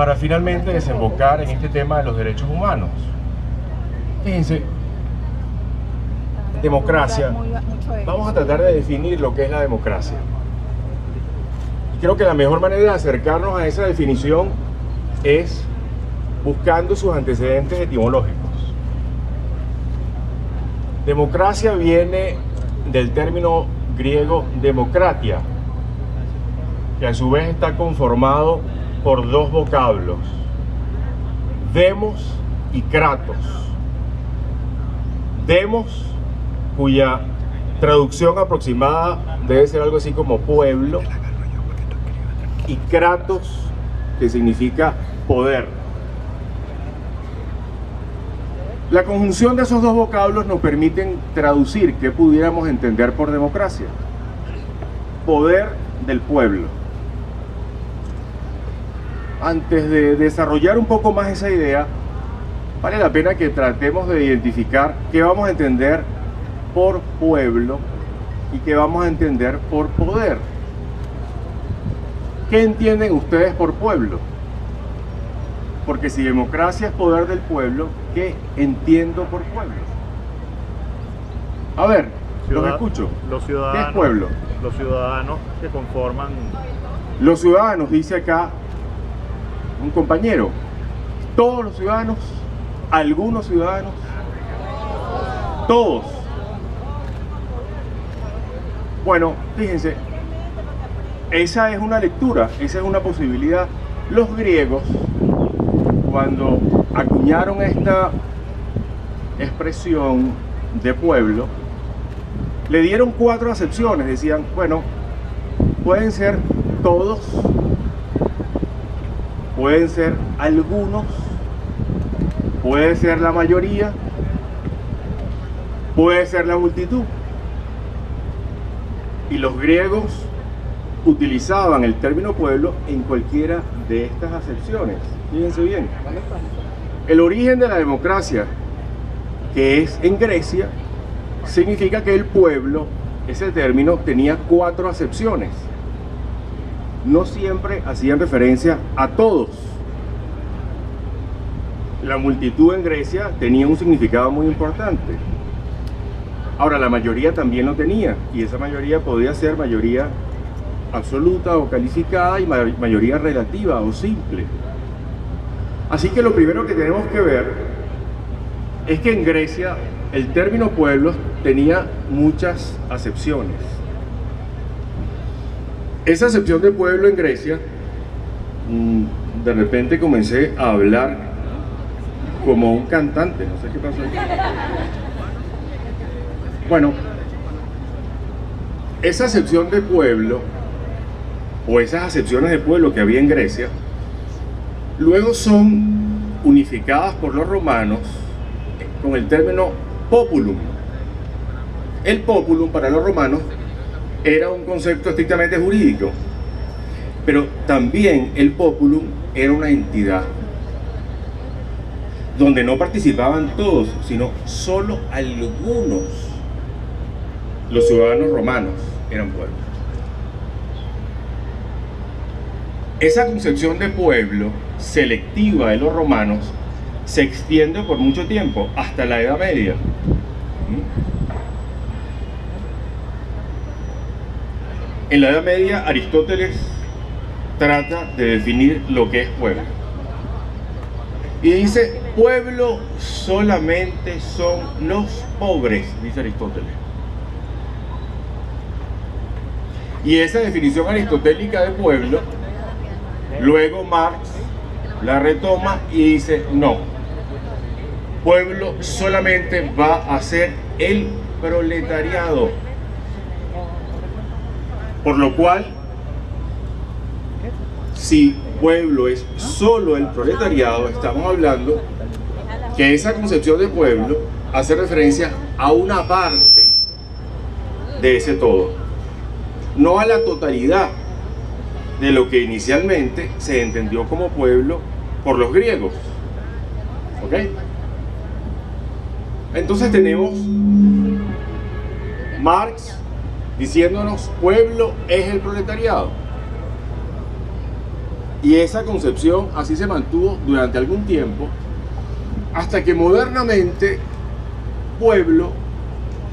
para finalmente desembocar en este tema de los derechos humanos. Fíjense, democracia, vamos a tratar de definir lo que es la democracia. Y creo que la mejor manera de acercarnos a esa definición es buscando sus antecedentes etimológicos. Democracia viene del término griego demokratia, que a su vez está conformado por dos vocablos, demos y kratos. Demos, cuya traducción aproximada debe ser algo así como pueblo, y kratos, que significa poder. La conjunción de esos dos vocablos nos permiten traducir qué pudiéramos entender por democracia: poder del pueblo. Antes de desarrollar un poco más esa idea, vale la pena que tratemos de identificar qué vamos a entender por pueblo y qué vamos a entender por poder. ¿Qué entienden ustedes por pueblo? Porque si democracia es poder del pueblo, ¿qué entiendo por pueblo? A ver, los escucho. Los ciudadanos, ¿qué es pueblo? Los ciudadanos que conforman... Los ciudadanos, dice acá un compañero. Todos los ciudadanos, algunos ciudadanos, todos. Bueno, fíjense, esa es una lectura, esa es una posibilidad. Los griegos, cuando acuñaron esta expresión de pueblo, le dieron 4 acepciones. Decían, bueno, pueden ser todos, pueden ser algunos, puede ser la mayoría, puede ser la multitud. Y los griegos utilizaban el término pueblo en cualquiera de estas acepciones. Fíjense bien. El origen de la democracia, que es en Grecia, significa que el pueblo, ese término, tenía 4 acepciones. No siempre hacían referencia a todos. La multitud en Grecia tenía un significado muy importante. Ahora, la mayoría también lo tenía, y esa mayoría podía ser mayoría absoluta o calificada y mayoría relativa o simple. Así que lo primero que tenemos que ver es que en Grecia el término pueblo tenía muchas acepciones. Esa acepción de pueblo en Grecia, de repente comencé a hablar como un cantante, no sé qué pasó aquí. Bueno, esa acepción de pueblo, o esas acepciones de pueblo que había en Grecia, luego son unificadas por los romanos con el término populum. El populum para los romanos era un concepto estrictamente jurídico, pero también el populum era una entidad donde no participaban todos, sino solo algunos. Los ciudadanos romanos eran pueblo. Esa concepción de pueblo selectiva de los romanos se extiende por mucho tiempo, hasta la Edad Media. En la Edad Media, Aristóteles trata de definir lo que es pueblo. Y dice, pueblo solamente son los pobres, dice Aristóteles. Y esa definición aristotélica de pueblo, luego Marx la retoma y dice, no, pueblo solamente va a ser el proletariado. Por lo cual, si pueblo es solo el proletariado, estamos hablando que esa concepción de pueblo hace referencia a una parte de ese todo, no a la totalidad de lo que inicialmente se entendió como pueblo por los griegos. ¿Ok? Entonces tenemos Marx diciéndonos pueblo es el proletariado. Y esa concepción así se mantuvo durante algún tiempo, hasta que modernamente pueblo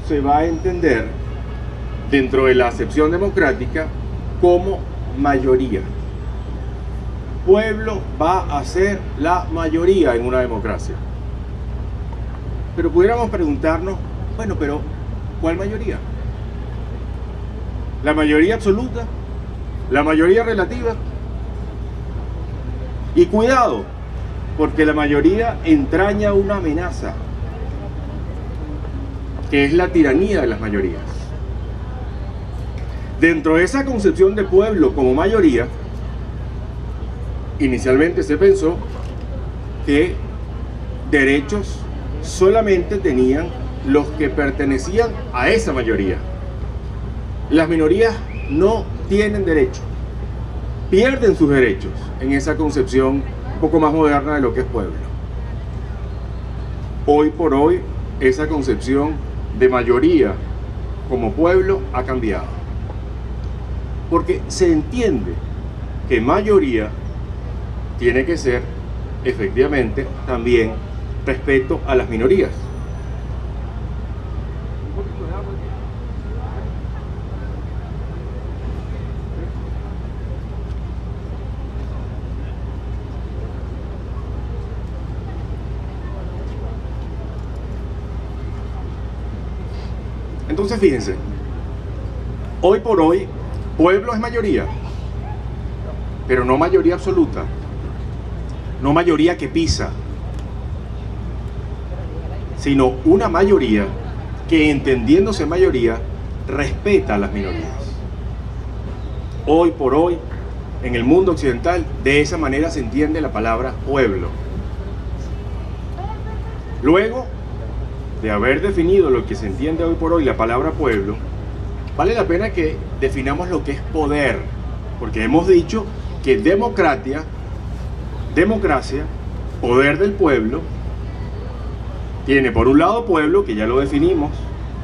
se va a entender dentro de la acepción democrática como mayoría. Pueblo va a ser la mayoría en una democracia. Pero pudiéramos preguntarnos, bueno, pero ¿cuál mayoría? ¿La mayoría absoluta? ¿La mayoría relativa? Y cuidado, porque la mayoría entraña una amenaza, que es la tiranía de las mayorías. Dentro de esa concepción de pueblo como mayoría, inicialmente se pensó que derechos solamente tenían los que pertenecían a esa mayoría. Las minorías no tienen derecho, pierden sus derechos en esa concepción un poco más moderna de lo que es pueblo. Hoy por hoy, esa concepción de mayoría como pueblo ha cambiado, porque se entiende que mayoría tiene que ser efectivamente también respeto a las minorías. Entonces fíjense, hoy por hoy pueblo es mayoría, pero no mayoría absoluta, no mayoría que pisa, sino una mayoría que, entendiéndose mayoría, respeta a las minorías. Hoy por hoy, en el mundo occidental, de esa manera se entiende la palabra pueblo. Luego de haber definido lo que se entiende hoy por hoy la palabra pueblo, vale la pena que definamos lo que es poder, porque hemos dicho que democracia, poder del pueblo, tiene por un lado pueblo, que ya lo definimos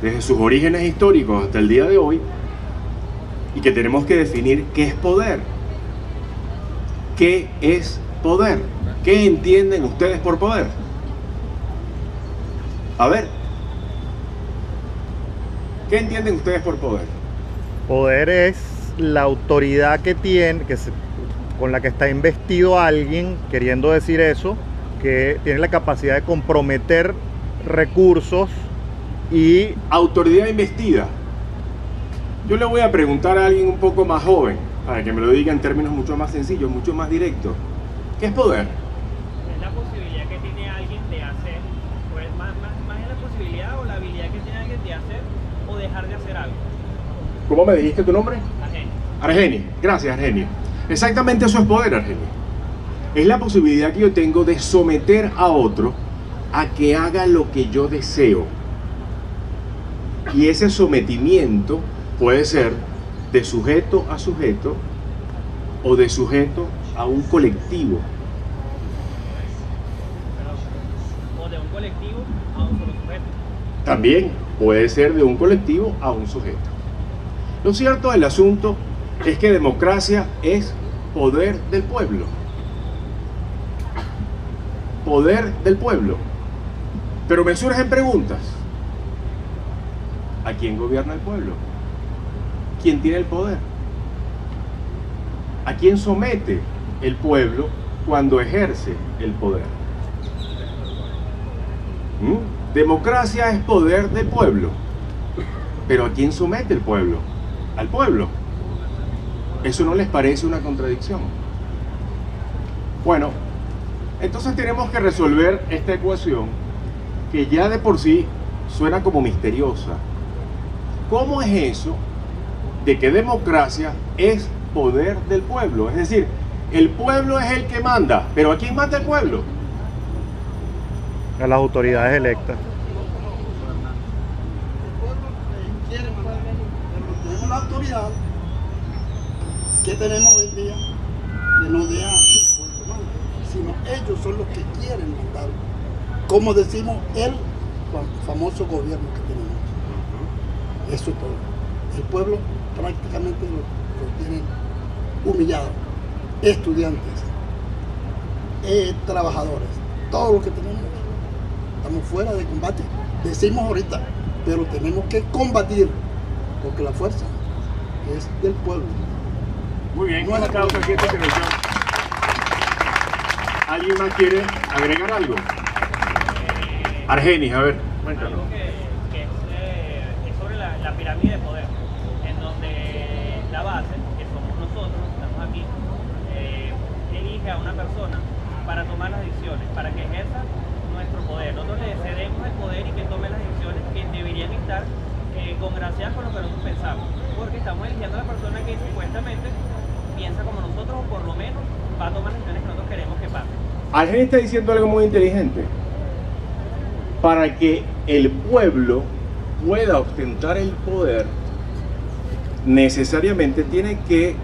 desde sus orígenes históricos hasta el día de hoy, y que tenemos que definir qué es poder. ¿Qué es poder? ¿Qué entienden ustedes por poder? A ver, ¿qué entienden ustedes por poder? Poder es la autoridad que tiene, con la que está investido alguien, queriendo decir eso, que tiene la capacidad de comprometer recursos y... Autoridad investida. Yo le voy a preguntar a alguien un poco más joven, para que me lo diga en términos mucho más sencillos, mucho más directos. ¿Qué es poder? Es la posibilidad que tiene alguien de hacer, pues más es la posibilidad o la habilidad que tiene alguien de hacer o dejar de hacer algo. ¿Cómo me dijiste tu nombre? Argenio. Argenio. Gracias, Argenio. Exactamente eso es poder, Argenio. Es la posibilidad que yo tengo de someter a otro a que haga lo que yo deseo. Y ese sometimiento puede ser de sujeto a sujeto o de sujeto a un colectivo. O de un colectivo a un solo sujeto. También puede ser de un colectivo a un sujeto. Lo cierto del asunto es que democracia es poder del pueblo. Poder del pueblo. Pero me surgen preguntas. ¿A quién gobierna el pueblo? ¿Quién tiene el poder? ¿A quién somete el pueblo cuando ejerce el poder? Democracia es poder del pueblo. ¿Pero a quién somete el pueblo? Al pueblo. ¿Eso no les parece una contradicción? Bueno, entonces tenemos que resolver esta ecuación que ya de por sí suena como misteriosa. ¿Cómo es eso de que democracia es poder del pueblo? Es decir, el pueblo es el que manda, pero ¿a quién manda el pueblo? a las autoridades electas. Tenemos la autoridad que tenemos hoy en día, que no deja que el pueblo mande, sino ellos son los que quieren mandar. Como decimos, el famoso gobierno que tenemos. Eso es todo. El pueblo prácticamente lo tienen humillado. estudiantes, trabajadores, todos los que tenemos, estamos fuera de combate, decimos ahorita, pero tenemos que combatir, porque la fuerza es del pueblo. Muy bien, No es causa aquí esta intervención. ¿Alguien más quiere agregar algo? Argenis, a ver, cuéntanos. Algo que es sobre la pirámide de poder, en donde la base, que somos nosotros, estamos aquí, elige a una persona para tomar las decisiones, para que ejerza nuestro poder. Nosotros le cedemos el poder y que tome las decisiones que deberían estar congraciadas con lo que nosotros pensamos, porque estamos eligiendo a la persona que supuestamente piensa como nosotros, o por lo menos va a tomar las decisiones que nosotros queremos que pasen. Argenis está diciendo algo muy inteligente. Para que el pueblo pueda ostentar el poder, necesariamente tiene que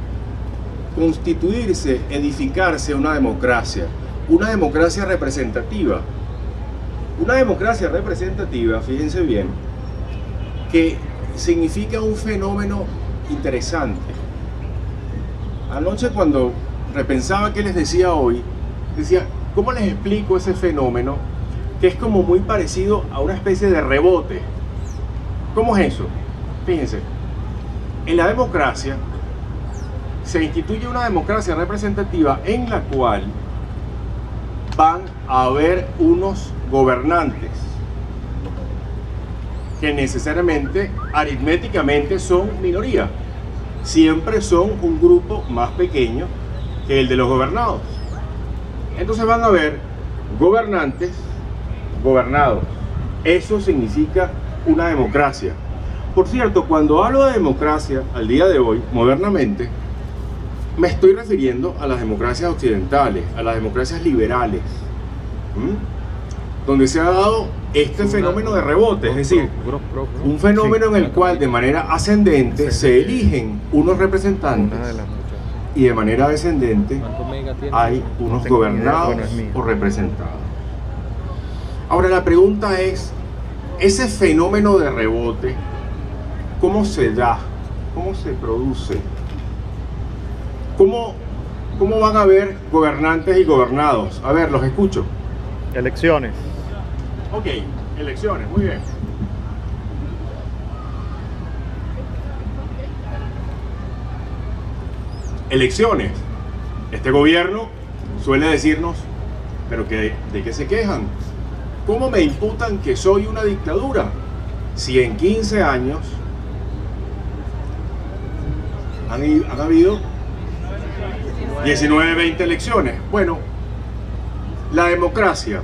constituirse, edificarse una democracia representativa. Una democracia representativa, fíjense bien, que significa un fenómeno interesante. Anoche, cuando repensaba qué les decía hoy, decía, ¿cómo les explico ese fenómeno que es como muy parecido a una especie de rebote? ¿Cómo es eso? Fíjense, en la democracia se instituye una democracia representativa en la cual van a haber unos gobernantes que necesariamente, aritméticamente, son minoría. Siempre son un grupo más pequeño que el de los gobernados. Entonces van a haber gobernantes, gobernados. Eso significa una democracia. Por cierto, cuando hablo de democracia al día de hoy, modernamente, me estoy refiriendo a las democracias occidentales, a las democracias liberales, donde se ha dado este fenómeno de rebote, es decir, un fenómeno en el cual de manera ascendente se eligen unos representantes y de manera descendente hay unos gobernados o representados. Ahora la pregunta es, ese fenómeno de rebote, ¿cómo se da? ¿Cómo se produce? ¿Cómo van a haber gobernantes y gobernados? A ver, los escucho. Elecciones. Ok, elecciones, muy bien. Elecciones. Este gobierno suele decirnos, pero ¿de qué se quejan? ¿Cómo me imputan que soy una dictadura? Si en 15 años han habido 19, 20 elecciones. Bueno, la democracia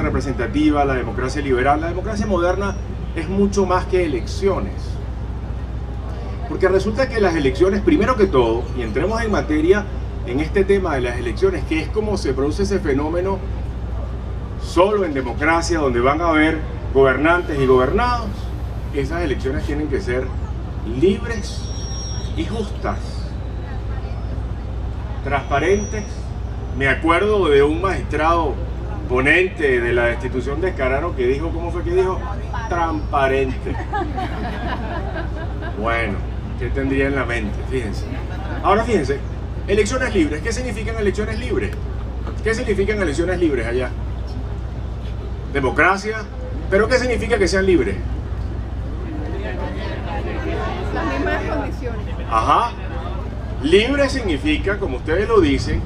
representativa, la democracia liberal, la democracia moderna es mucho más que elecciones. Porque resulta que las elecciones, primero que todo, y entremos en materia en este tema de las elecciones, que es como se produce ese fenómeno solo en democracia, donde van a haber gobernantes y gobernados, esas elecciones tienen que ser libres y justas, transparentes. Me acuerdo de un magistrado ponente de la destitución de Escarano que dijo, ¿cómo fue que dijo? Transparente. Bueno, ¿qué tendría en la mente? Fíjense. Ahora fíjense, elecciones libres. ¿Qué significan elecciones libres? ¿Qué significan elecciones libres allá? Democracia. ¿Pero qué significa que sean libres? Las mismas condiciones. Ajá. Libre significa, como ustedes lo dicen,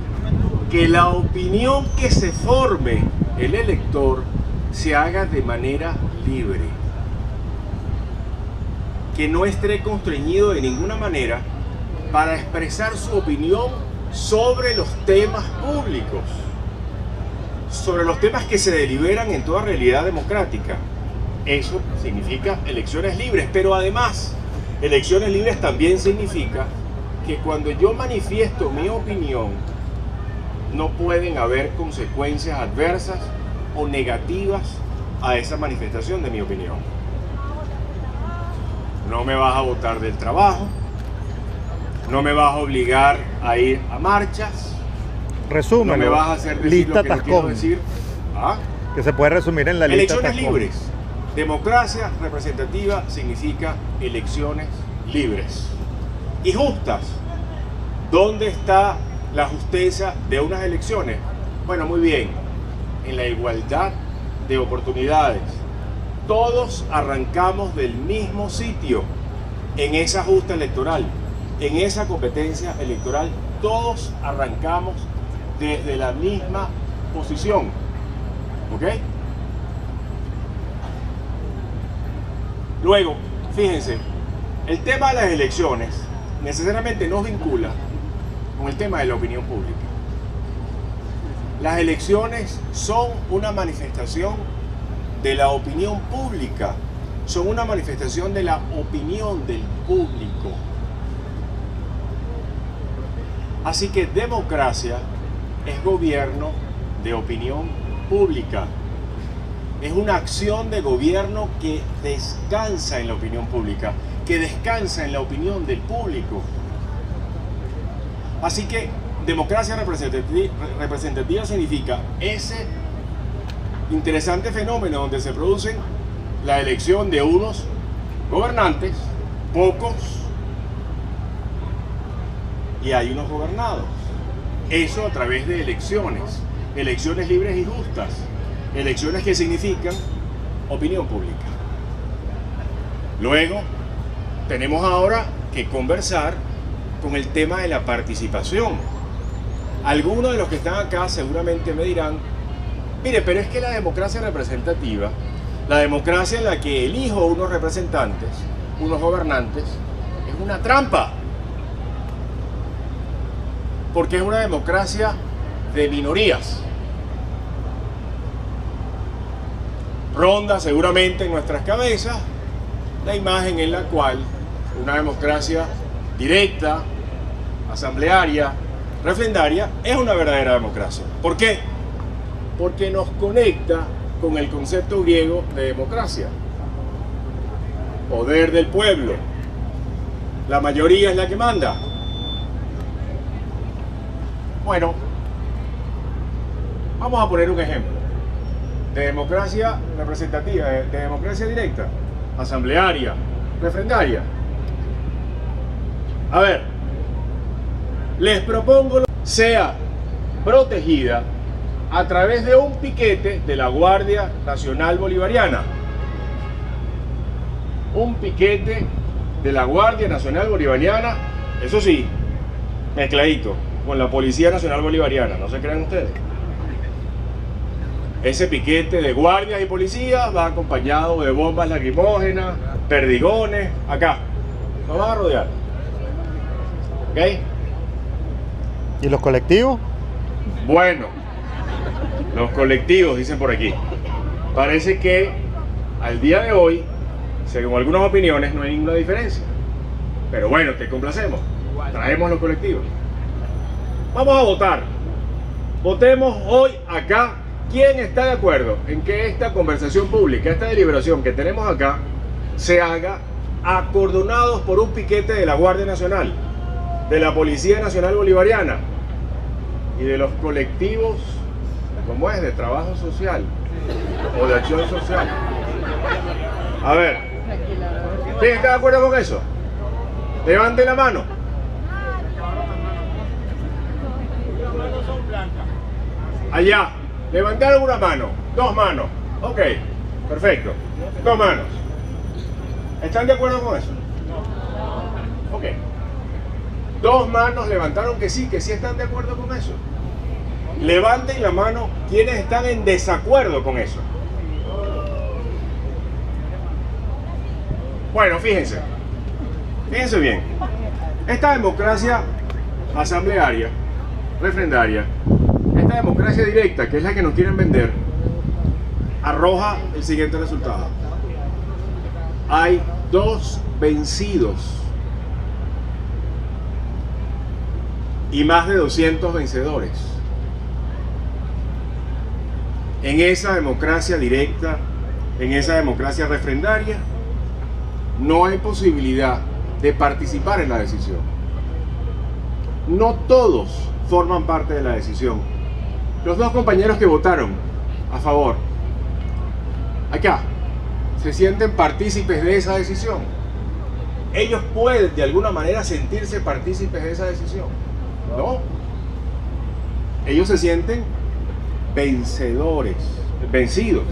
que la opinión que se forme el elector se haga de manera libre. Que no esté constreñido de ninguna manera para expresar su opinión sobre los temas públicos, sobre los temas que se deliberan en toda realidad democrática. Eso significa elecciones libres, pero además, elecciones libres también significa que cuando yo manifiesto mi opinión, no pueden haber consecuencias adversas o negativas a esa manifestación de mi opinión. No me vas a botar del trabajo, no me vas a obligar a ir a marchas, Resumen. no me vas a hacer decir lo que no quiero decir. ¿Ah? Que se puede resumir en la lista. Elecciones libres. Democracia representativa significa elecciones libres y justas. ¿Dónde está la justeza de unas elecciones? Bueno, muy bien, en la igualdad de oportunidades. Todos arrancamos del mismo sitio en esa justa electoral, en esa competencia electoral. Todos arrancamos desde la misma posición, ¿ok? Luego, fíjense, el tema de las elecciones necesariamente nos vincula con el tema de la opinión pública. Las elecciones son una manifestación de la opinión pública, son una manifestación de la opinión del público. Así que democracia es gobierno de opinión pública. Es una acción de gobierno que descansa en la opinión pública, que descansa en la opinión del público. Así que democracia representativa significa ese interesante fenómeno donde se produce la elección de unos gobernantes, pocos, y hay unos gobernados. Eso a través de elecciones, elecciones libres y justas, elecciones que significan opinión pública. Luego, tenemos ahora que conversar con el tema de la participación. Algunos de los que están acá seguramente me dirán, mire, pero es que la democracia representativa, la democracia en la que elijo unos representantes, unos gobernantes, es una trampa. Porque es una democracia de minorías. Ronda seguramente en nuestras cabezas la imagen en la cual una democracia directa, asamblearia, refrendaria, es una verdadera democracia. ¿Por qué? Porque nos conecta con el concepto griego de democracia. Poder del pueblo. La mayoría es la que manda. Bueno, vamos a poner un ejemplo de democracia representativa, de democracia directa, asamblearia, refrendaria. A ver, les propongo que sea protegida a través de un piquete de la Guardia Nacional Bolivariana. Un piquete de la Guardia Nacional Bolivariana, eso sí, mezcladito con la Policía Nacional Bolivariana, no se crean ustedes. Ese piquete de guardias y policías va acompañado de bombas lacrimógenas, perdigones, acá. Nos van a rodear. ¿Ok? ¿Y los colectivos? Bueno, los colectivos, dicen por aquí. Parece que al día de hoy, según algunas opiniones, no hay ninguna diferencia. Pero bueno, te complacemos. Traemos los colectivos. Vamos a votar. Votemos hoy acá. ¿Quién está de acuerdo en que esta conversación pública, esta deliberación que tenemos acá, se haga acordonados por un piquete de la Guardia Nacional, de la Policía Nacional Bolivariana y de los colectivos, ¿cómo es?, de trabajo social o de acción social? A ver, ¿quién está de acuerdo con eso? Levante la mano. Allá. Levantaron una mano, dos manos. Ok, perfecto. Dos manos. ¿Están de acuerdo con eso? Ok. Dos manos levantaron que sí están de acuerdo con eso. Levanten la mano quienes están en desacuerdo con eso. Bueno, fíjense. Fíjense bien. Esta democracia asamblearia, refrendaria, esta democracia directa, que es la que nos quieren vender, arroja el siguiente resultado. Hay 2 vencidos y más de 200 vencedores. En esa democracia directa, en esa democracia refrendaria, no hay posibilidad de participar en la decisión. No todos forman parte de la decisión. Los dos compañeros que votaron a favor, acá, se sienten partícipes de esa decisión. Ellos pueden de alguna manera sentirse partícipes de esa decisión, ¿no? ellos se sienten vencidos.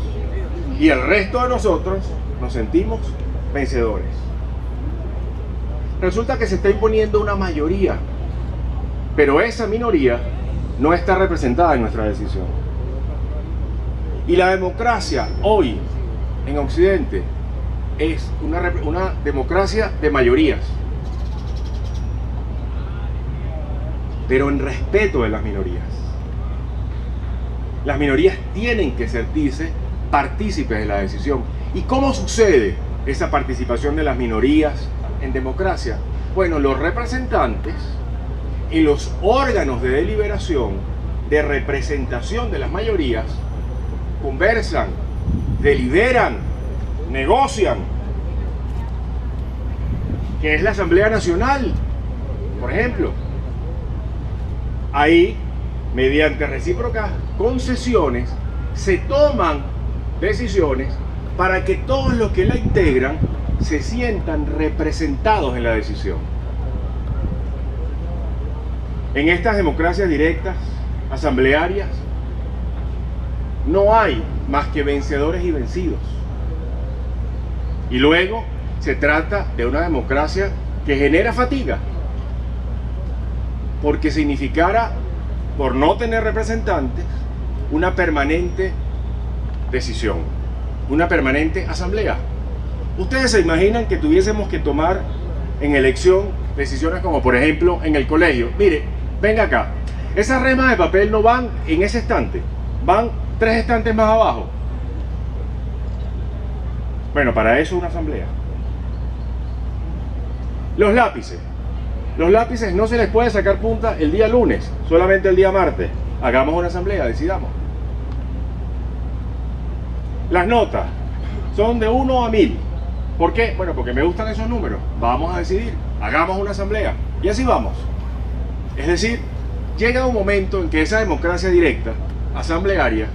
Y el resto de nosotros nos sentimos vencedores. Resulta que se está imponiendo una mayoría, pero esa minoría no está representada en nuestra decisión. Y la democracia hoy en Occidente es una democracia de mayorías, pero en respeto de las minorías. Las minorías tienen que sentirse partícipes de la decisión. ¿Y cómo sucede esa participación de las minorías en democracia? Bueno, los representantes y los órganos de deliberación, de representación de las mayorías, conversan, deliberan, negocian, que es la Asamblea Nacional, por ejemplo. Ahí, mediante recíprocas concesiones, se toman decisiones para que todos los que la integran se sientan representados en la decisión. En estas democracias directas, asamblearias, no hay más que vencedores y vencidos. Y luego se trata de una democracia que genera fatiga, porque significara, por no tener representantes, una permanente decisión, una permanente asamblea. Ustedes se imaginan que tuviésemos que tomar en elección decisiones como, por ejemplo, en el colegio. Mire, venga acá, esas remas de papel no van en ese estante, van 3 estantes más abajo. Bueno, para eso una asamblea. Los lápices no se les puede sacar punta el día lunes, solamente el día martes. Hagamos una asamblea, decidamos. Las notas son de 1 a 1000. ¿Por qué? Bueno, porque me gustan esos números. Vamos a decidir, hagamos una asamblea. Y así vamos. Es decir, llega un momento en que esa democracia directa, asamblearia,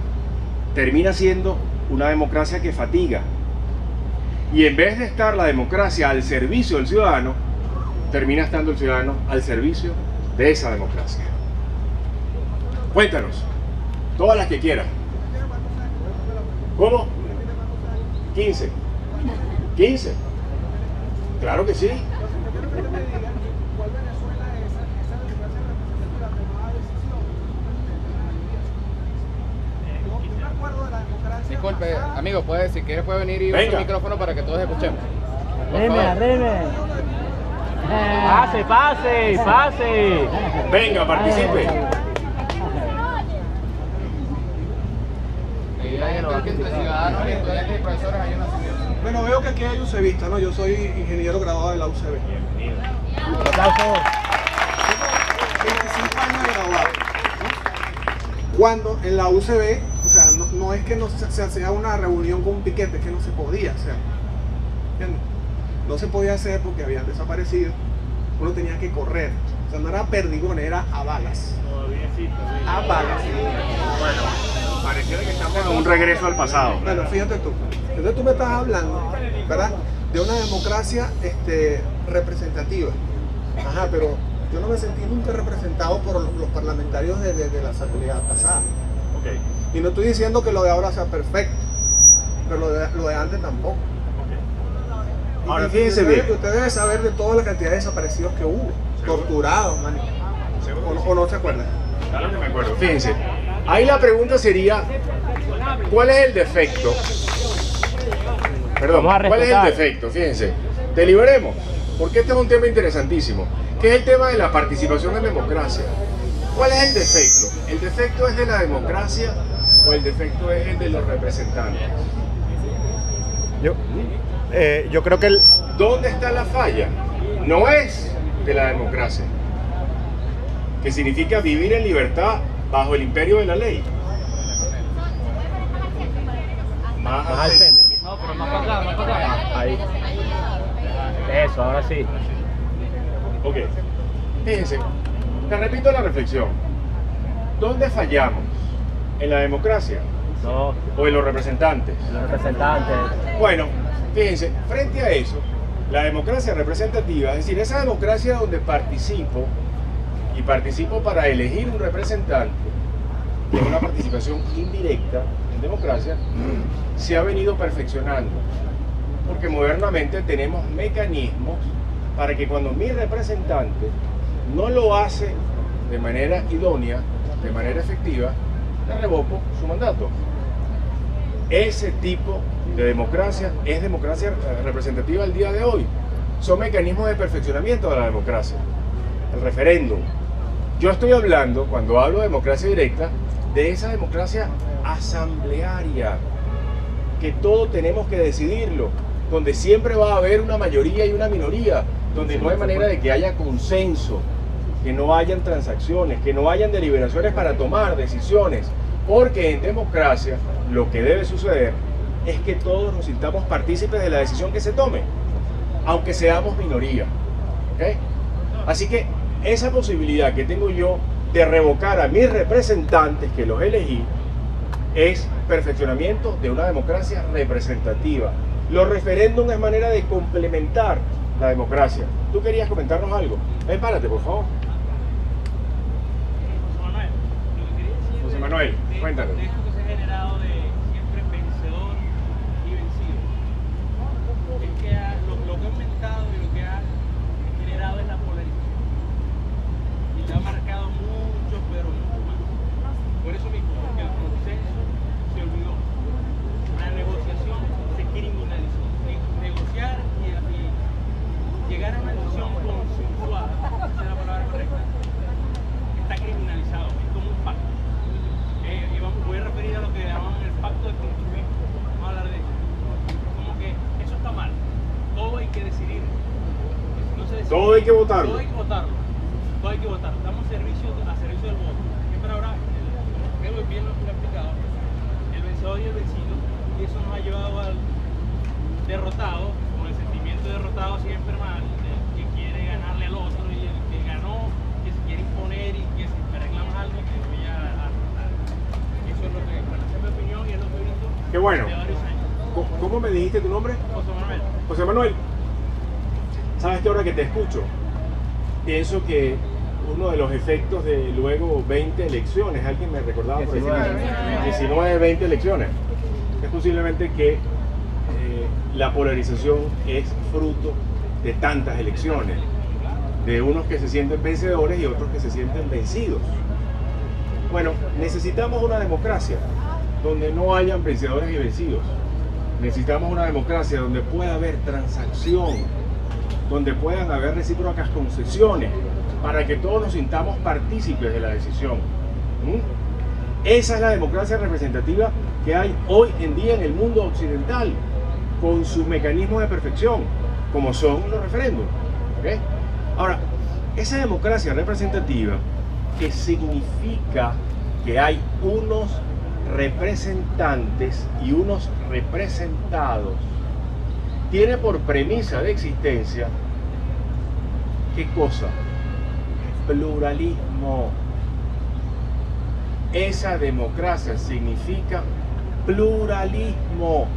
termina siendo una democracia que fatiga. Y en vez de estar la democracia al servicio del ciudadano, termina estando el ciudadano al servicio de esa democracia. Cuéntanos, todas las que quieras. ¿Cómo? 15. 15. Claro que sí. Disculpe, amigo, puede, si quiere puede venir y usar el micrófono para que todos escuchemos. Reme. Pase. Venga, participe. Bueno, veo que aquí hay UCBistas, ¿no? Yo soy ingeniero graduado de la UCB. Bienvenido. Un aplauso. 25 años de graduado, ¿no? Cuando en la UCB, o sea, no es que no se hacía una reunión con un piquete, es que no se podía hacer. ¿Entiendes? No se podía hacer porque habían desaparecido. Uno tenía que correr. O sea, no era perdigón, era a balas. A balas. Bueno, pareciera que estamos en un regreso al pasado. Bueno, fíjate tú. Entonces tú me estás hablando, ¿verdad?, de una democracia representativa. Ajá, pero yo no me sentí nunca representado por los parlamentarios de la asamblea pasada. Okay. Y no estoy diciendo que lo de ahora sea perfecto, pero lo de antes tampoco. Okay. Ahora fíjense bien. Usted debe saber de toda la cantidad de desaparecidos que hubo, torturados, man. ¿O no se acuerdan? Claro que me acuerdo. Fíjense, ahí la pregunta sería, ¿cuál es el defecto? Perdón, ¿cuál es el defecto? Fíjense, deliberemos, porque este es un tema interesantísimo, que es el tema de la participación en democracia. ¿Cuál es el defecto? ¿El defecto es de la democracia o el defecto es el de los representantes? Yo creo que ¿Dónde está la falla? No es de la democracia, que significa vivir en libertad bajo el imperio de la ley. Más al centro. No, pero más para acá. Ahí. Eso, ahora sí. Ok. Fíjense, te repito la reflexión. ¿Dónde fallamos? ¿En la democracia? No, ¿O en los representantes? los representantes. Bueno, fíjense, frente a eso, la democracia representativa, es decir, esa democracia donde participo, y participo para elegir un representante, de una participación indirecta en democracia, se ha venido perfeccionando. Porque modernamente tenemos mecanismos para que cuando mi representante no lo hace de manera idónea, de manera efectiva, le revoco su mandato. Ese tipo de democracia es democracia representativa el día de hoy. Son mecanismos de perfeccionamiento de la democracia. El referéndum. Yo estoy hablando, cuando hablo de democracia directa, de esa democracia asamblearia, que todos tenemos que decidirlo, donde siempre va a haber una mayoría y una minoría, donde no hay manera de que haya consenso, que no hayan transacciones, que no hayan deliberaciones para tomar decisiones, porque en democracia lo que debe suceder es que todos nos sintamos partícipes de la decisión que se tome, aunque seamos minoría. ¿Okay? Así que esa posibilidad que tengo yo de revocar a mis representantes que los elegí es perfeccionamiento de una democracia representativa. Los referéndums es manera de complementar la democracia. ¿Tú querías comentarnos algo? Párate, por favor. José Manuel, cuéntanos. De esto que se ha generado de siempre vencedor y vencido. Es que lo que ha aumentado y lo que ha generado es la polarización. Y le ha marcado mucho, pero mucho más. Por eso mismo, porque el consenso se olvidó. La negociación se criminalizó. Negociar y llegar a una decisión consensuada, esa es la palabra correcta, está criminalizado. Es como un pacto. Voy a referir a lo que llamamos el pacto de construir. Vamos a hablar de eso. Como que eso está mal. Todo hay que decidir. No se decide, Todo hay que votarlo. Todo hay que votarlo. Todo hay que votar. Estamos a servicio del voto. Siempre habrá, creo que bien lo he explicado, el vencedor y el vencido. Y eso nos ha llevado al derrotado, con el sentimiento de derrotado siempre mal, que quiere ganarle al otro, y el que ganó, que se quiere imponer y que si arreglamos algo, que voy a derrotar. Eso es lo que, bueno, esa es mi opinión y es lo que he visto. Qué bueno. De varios años. ¿Cómo me dijiste tu nombre? José Manuel. José Manuel, ¿sabes que ahora que te escucho? Pienso que uno de los efectos de luego 20 elecciones, alguien me recordaba por decir 19, 20 elecciones, es posiblemente que la polarización es fruto de tantas elecciones, de unos que se sienten vencedores y otros que se sienten vencidos. Bueno, necesitamos una democracia donde no hayan vencedores y vencidos. Necesitamos una democracia donde pueda haber transacción, donde puedan haber recíprocas concesiones, para que todos nos sintamos partícipes de la decisión. Esa es la democracia representativa que hay hoy en día en el mundo occidental, con sus mecanismos de perfección, como son los referéndums. ¿Okay? Ahora, esa democracia representativa, que significa que hay unos representantes y unos representados, tiene por premisa de existencia, ¿qué cosa? Pluralismo. Esa democracia significa pluralismo.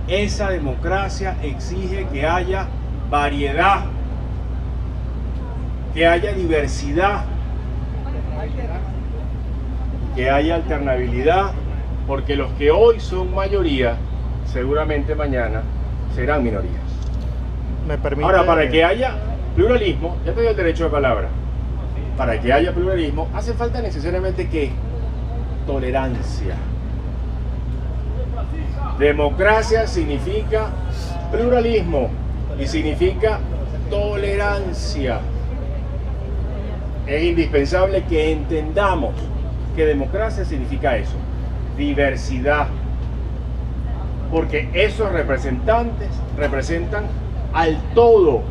Esa democracia exige que haya variedad, que haya diversidad, que haya alternabilidad, porque los que hoy son mayoría, seguramente mañana serán minorías. Me permite... Ahora, para que haya pluralismo, ya te doy el derecho de palabra, para que haya pluralismo hace falta necesariamente ¿qué? Tolerancia. Democracia significa pluralismo y significa tolerancia. Es indispensable que entendamos que democracia significa eso, diversidad, porque esos representantes representan al todo,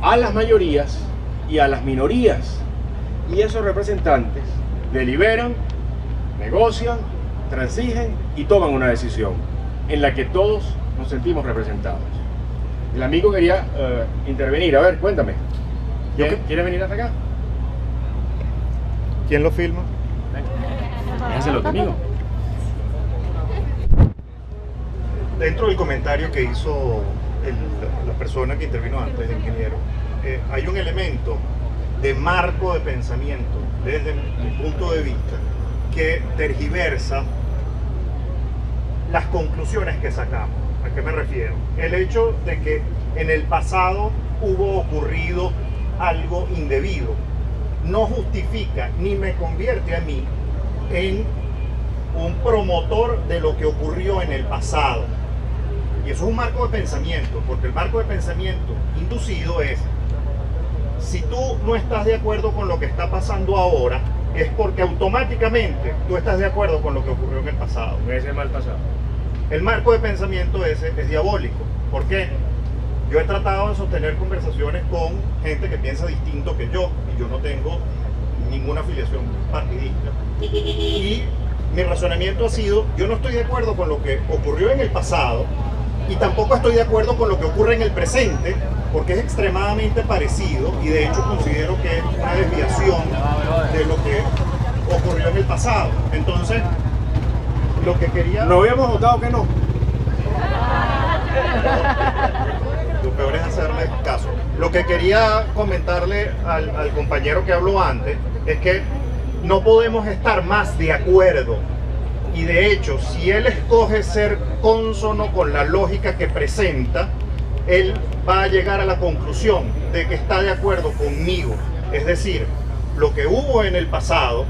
a las mayorías y a las minorías, y esos representantes deliberan, negocian, transigen y toman una decisión en la que todos nos sentimos representados. El amigo quería intervenir. A ver, cuéntame. ¿Quieres venir hasta acá? ¿Quién lo filma? Déjaselo conmigo. Dentro del comentario que hizo la persona que intervino antes, el ingeniero, hay un elemento de marco de pensamiento, desde mi punto de vista, que tergiversa las conclusiones que sacamos. ¿A qué me refiero? El hecho de que en el pasado hubo ocurrido algo indebido no justifica ni me convierte a mí en un promotor de lo que ocurrió en el pasado. Y eso es un marco de pensamiento, porque el marco de pensamiento inducido es: si tú no estás de acuerdo con lo que está pasando ahora, es porque automáticamente tú estás de acuerdo con lo que ocurrió en el pasado. Ese mal pasado. El marco de pensamiento ese es diabólico. ¿Por qué? Yo he tratado de sostener conversaciones con gente que piensa distinto que yo, y yo no tengo ninguna afiliación partidista. Y mi razonamiento ha sido: yo no estoy de acuerdo con lo que ocurrió en el pasado, y tampoco estoy de acuerdo con lo que ocurre en el presente, porque es extremadamente parecido, y de hecho considero que es una desviación de lo que ocurrió en el pasado. Entonces, lo que quería... No habíamos votado que no. Lo peor es hacerle caso. Lo que quería comentarle al compañero que habló antes es que no podemos estar más de acuerdo. Y de hecho, si él escoge ser cónsono con la lógica que presenta, él va a llegar a la conclusión de que está de acuerdo conmigo. Es decir, lo que hubo en el pasado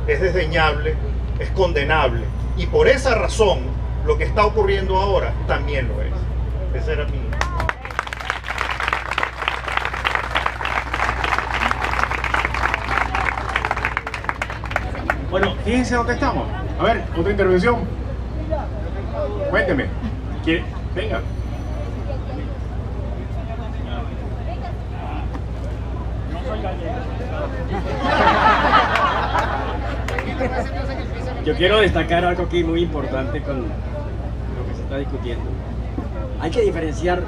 es desdeñable, es condenable. Y por esa razón, lo que está ocurriendo ahora también lo es. Ese era mi... Bueno, fíjense dónde estamos. A ver, otra intervención. Cuénteme. ¿Quiere? Venga. Yo quiero destacar algo aquí muy importante con lo que se está discutiendo. Hay que diferenciar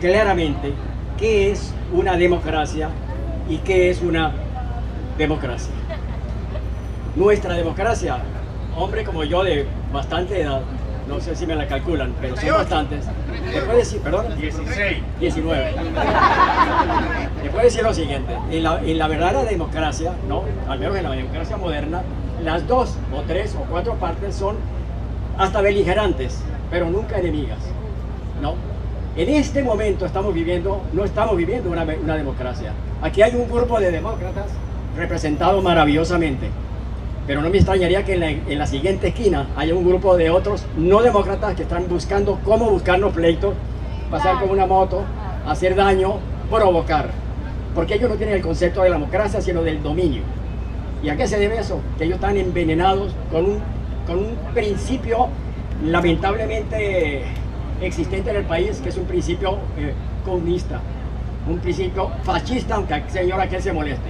claramente qué es una democracia y qué es una democracia. Nuestra democracia, hombre como yo de bastante edad, no sé si me la calculan, pero son bastantes. ¿Le puede decir, perdón? 16. 19. Le puedo decir lo siguiente: en la verdadera democracia, ¿no? Al menos en la democracia moderna, las 2 o 3 o 4 partes son hasta beligerantes, pero nunca enemigas, ¿no? En este momento no estamos viviendo una democracia. Aquí hay un grupo de demócratas representado maravillosamente, pero no me extrañaría que en la siguiente esquina haya un grupo de otros no demócratas que están buscando cómo buscarnos pleitos, pasar con una moto, hacer daño, provocar. Porque ellos no tienen el concepto de la democracia, sino del dominio. ¿Y a qué se debe eso? Que ellos están envenenados con un principio lamentablemente existente en el país, que es un principio comunista, un principio fascista, aunque el señor aquel se moleste.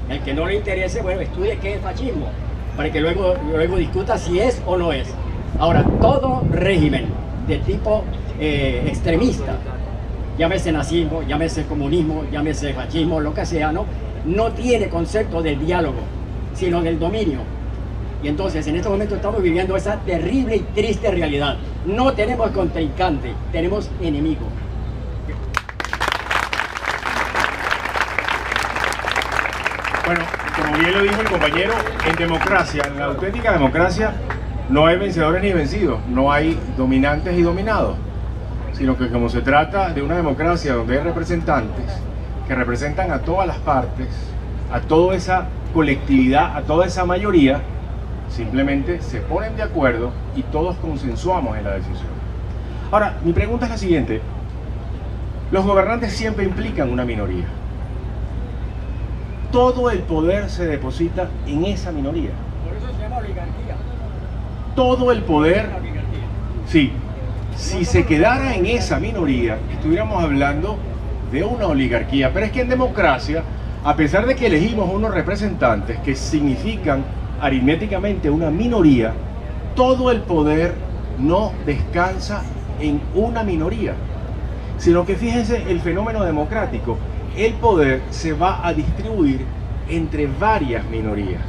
El que no le interese, bueno, estudie qué es fascismo, para que luego discuta si es o no es. Ahora, todo régimen de tipo extremista, llámese nazismo, llámese comunismo, llámese fascismo, lo que sea, no tiene concepto del diálogo, sino del dominio. Y entonces, en este momento estamos viviendo esa terrible y triste realidad. No tenemos contrincante, tenemos enemigo. Bueno, como bien lo dijo el compañero, en democracia, en la auténtica democracia, no hay vencedores ni vencidos, no hay dominantes y dominados, sino que como se trata de una democracia donde hay representantes que representan a todas las partes, a toda esa colectividad, a toda esa mayoría, simplemente se ponen de acuerdo y todos consensuamos en la decisión. Ahora, mi pregunta es la siguiente: los gobernantes siempre implican una minoría. Todo el poder se deposita en esa minoría. Por eso se llama oligarquía. Todo el poder, sí. Si se quedara en esa minoría, estuviéramos hablando de una oligarquía. Pero es que en democracia, a pesar de que elegimos unos representantes que significan aritméticamente una minoría, todo el poder no descansa en una minoría, sino que fíjense el fenómeno democrático. El poder se va a distribuir entre varias minorías.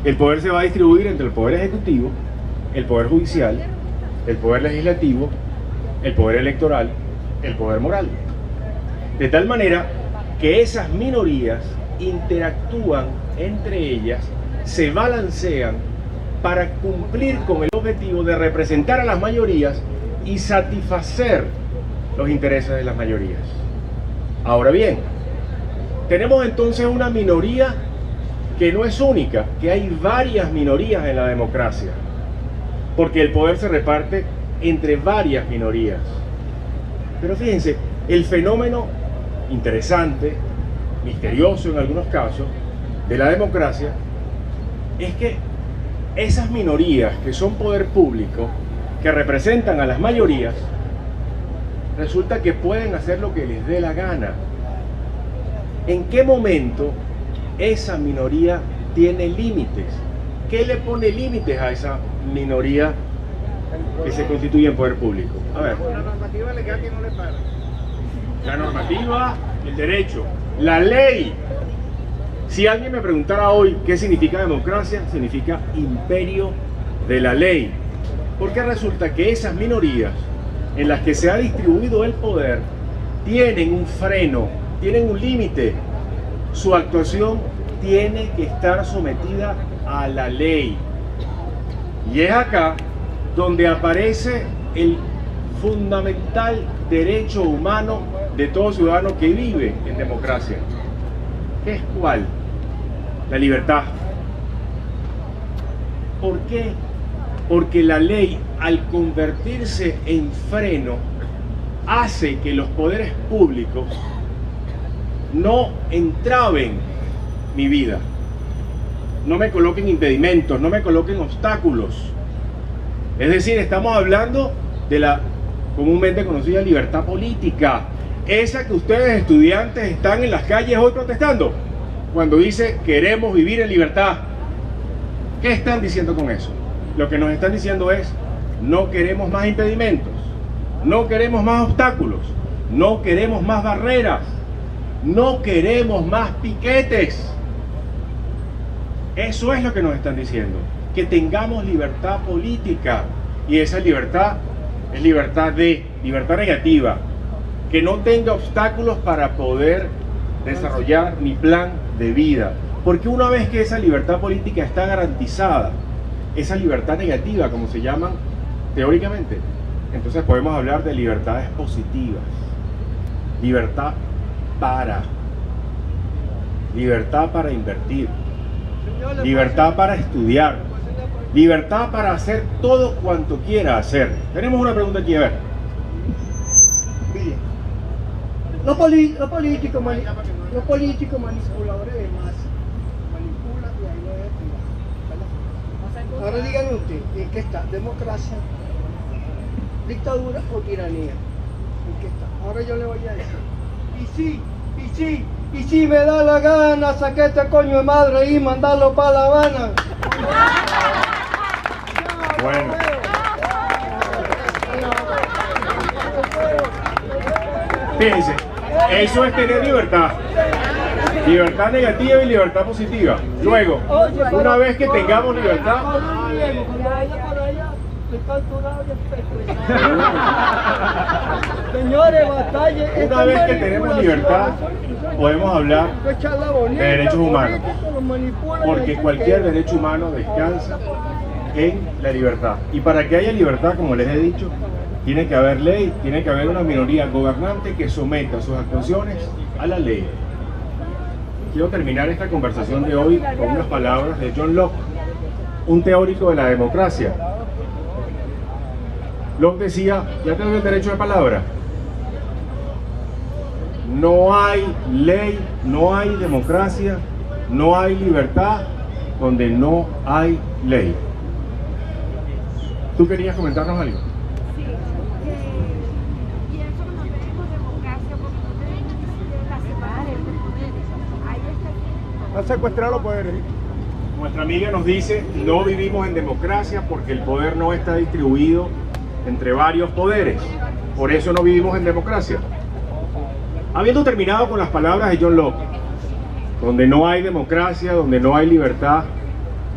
El poder se va a distribuir entre el poder ejecutivo, el poder judicial, el poder legislativo, el poder electoral, el poder moral. De tal manera que esas minorías interactúan entre ellas, se balancean para cumplir con el objetivo de representar a las mayorías y satisfacer los intereses de las mayorías. Ahora bien, tenemos entonces una minoría que no es única, que hay varias minorías en la democracia, porque el poder se reparte entre varias minorías. Pero fíjense, el fenómeno interesante, misterioso en algunos casos, de la democracia, es que esas minorías que son poder público, que representan a las mayorías, resulta que pueden hacer lo que les dé la gana. ¿En qué momento esa minoría tiene límites? ¿Qué le pone límites a esa minoría que se constituye en poder público? A ver. La normativa legal que no le para. La normativa, el derecho, la ley. Si alguien me preguntara hoy qué significa democracia, significa imperio de la ley. Porque resulta que esas minorías en las que se ha distribuido el poder tienen un freno, tienen un límite. Su actuación tiene que estar sometida a la ley. Y es acá donde aparece el fundamental derecho humano de todo ciudadano que vive en democracia. ¿Qué es cuál? La libertad. ¿Por qué? Porque la ley, al convertirse en freno, hace que los poderes públicos no entraven mi vida, no me coloquen impedimentos, no me coloquen obstáculos. Es decir, estamos hablando de la comúnmente conocida libertad política, esa que ustedes estudiantes están en las calles hoy protestando, cuando dice queremos vivir en libertad. ¿Qué están diciendo con eso? Lo que nos están diciendo es no queremos más impedimentos, no queremos más obstáculos, no queremos más barreras, no queremos más piquetes. Eso es lo que nos están diciendo, que tengamos libertad política, y esa libertad es libertad negativa, que no tenga obstáculos para poder desarrollar mi plan de vida. Porque una vez que esa libertad política está garantizada, esa libertad negativa, como se llaman teóricamente, entonces podemos hablar de libertades positivas. Libertad para invertir, libertad para estudiar, libertad para hacer todo cuanto quiera hacer. Tenemos una pregunta aquí, a ver. Mire, los políticos manipuladores de masa manipulan y ahí lo deben tirar. Ahora díganme usted, ¿en qué está? ¿Democracia, dictadura o tiranía? ¿En qué está? Ahora yo le voy a decir. Y si me da la gana, saqué este coño de madre y mandarlo para La Habana. Bueno. Fíjense, eso es tener libertad. Libertad negativa y libertad positiva. Luego, una vez que tengamos libertad, señores, batalla. Una vez que tenemos libertad, podemos hablar de derechos humanos, porque cualquier derecho humano descansa en la libertad. Y para que haya libertad, como les he dicho, tiene que haber ley, tiene que haber una minoría gobernante que someta sus actuaciones a la ley. Quiero terminar esta conversación de hoy con unas palabras de John Locke, un teórico de la democracia. Locke decía, ya te doy el derecho de palabra: no hay ley, no hay democracia, no hay libertad donde no hay ley. ¿Tú querías comentarnos algo? Sí, pienso que no tenemos democracia porque no tenemos la separación de poderes. Ahí está el punto. A secuestrar los poderes. Nuestra amiga nos dice, no vivimos en democracia porque el poder no está distribuido entre varios poderes. Por eso no vivimos en democracia. Habiendo terminado con las palabras de John Locke, donde no hay democracia, donde no hay libertad,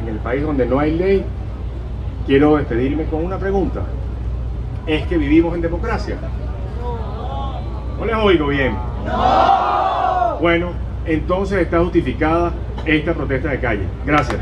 en el país donde no hay ley, quiero despedirme con una pregunta. ¿Es que vivimos en democracia? No les oigo bien. No. bueno, entonces está justificada esta protesta de calle. Gracias.